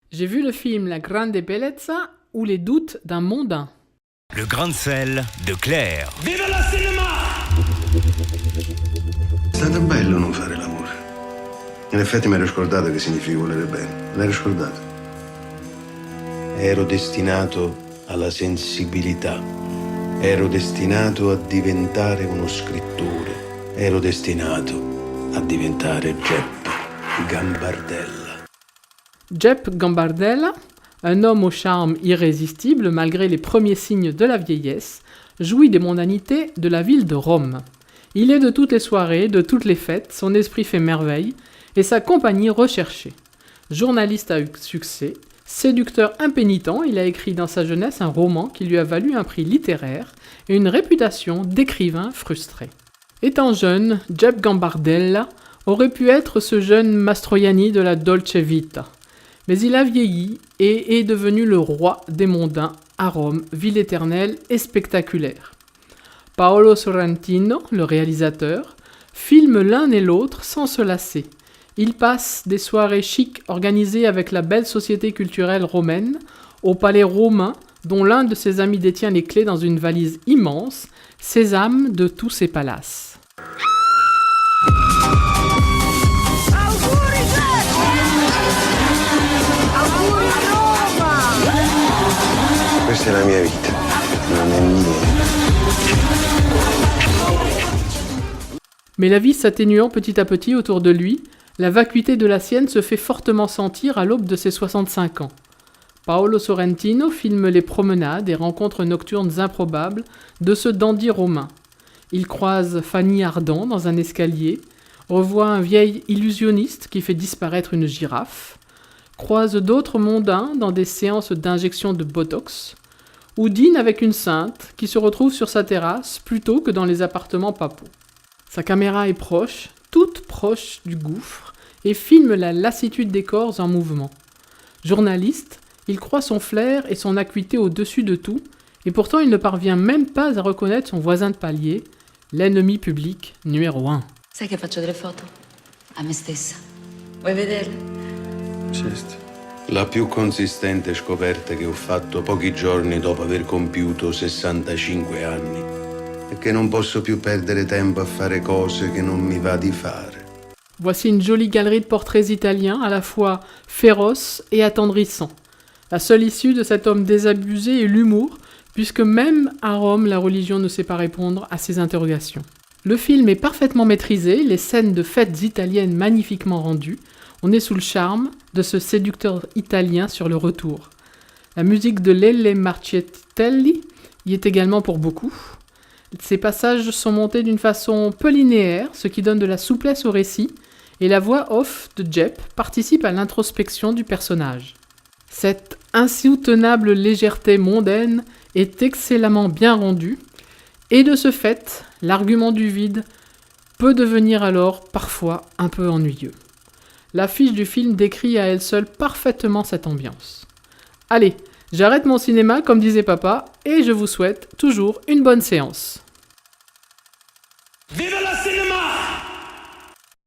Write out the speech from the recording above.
J'ai vu le film La Grande Bellezza ou Les doutes d'un mondain. Le grain de sel de Claire. Viva la cinema! È stato bello non fare l'amore. In effetti mi ero scordato che significa volere bene. Me l'ero scordato. Ero destinato alla sensibilità. Ero destinato a diventare uno scrittore. Ero destinato a diventare Jep Gambardella. Jep Gambardella, un homme au charme irrésistible malgré les premiers signes de la vieillesse, jouit des mondanités de la ville de Rome. Il est de toutes les soirées, de toutes les fêtes, son esprit fait merveille et sa compagnie recherchée. Journaliste à succès, séducteur impénitent, il a écrit dans sa jeunesse un roman qui lui a valu un prix littéraire et une réputation d'écrivain frustré. Étant jeune, Jep Gambardella aurait pu être ce jeune Mastroianni de la Dolce Vita. Mais il a vieilli et est devenu le roi des mondains à Rome, ville éternelle et spectaculaire. Paolo Sorrentino, le réalisateur, filme l'un et l'autre sans se lasser. Il passe des soirées chics organisées avec la belle société culturelle romaine au palais romain dont l'un de ses amis détient les clés dans une valise immense, sésame de tous ses palaces. Questa è la mia vita, non è mia. Mais la vie s'atténuant petit à petit autour de lui, la vacuité de la sienne se fait fortement sentir à l'aube de ses 65 ans. Paolo Sorrentino filme les promenades et rencontres nocturnes improbables de ce dandy romain. Il croise Fanny Ardant dans un escalier, revoit un vieil illusionniste qui fait disparaître une girafe, croise d'autres mondains dans des séances d'injection de botox, ou dîne avec une sainte qui se retrouve sur sa terrasse plutôt que dans les appartements papaux. Sa caméra est proche, toute proche du gouffre, et filme la lassitude des corps en mouvement. Journaliste, il croit son flair et son acuité au-dessus de tout, et pourtant il ne parvient même pas à reconnaître son voisin de palier, l'ennemi public numéro 1. Sai che faccio delle foto? A me stessa. Vuoi vederle? Certo. La più consistente scoperta che ho fatto pochi giorni dopo aver compiuto 65 anni è che non posso più perdere tempo a fare cose che non mi va di fare. Voici une jolie galerie de portraits italiens, à la fois féroces et attendrissants. La seule issue de cet homme désabusé est l'humour, puisque même à Rome, la religion ne sait pas répondre à ses interrogations. Le film est parfaitement maîtrisé, les scènes de fêtes italiennes magnifiquement rendues. On est sous le charme de ce séducteur italien sur le retour. La musique de Lele Marcietelli y est également pour beaucoup. Ces passages sont montés d'une façon peu linéaire, ce qui donne de la souplesse au récit, et la voix off de Jep participe à l'introspection du personnage. Cette insoutenable légèreté mondaine est excellemment bien rendue, et de ce fait, l'argument du vide peut devenir alors parfois un peu ennuyeux. L'affiche du film décrit à elle seule parfaitement cette ambiance. Allez, j'arrête mon cinéma comme disait papa, et je vous souhaite toujours une bonne séance.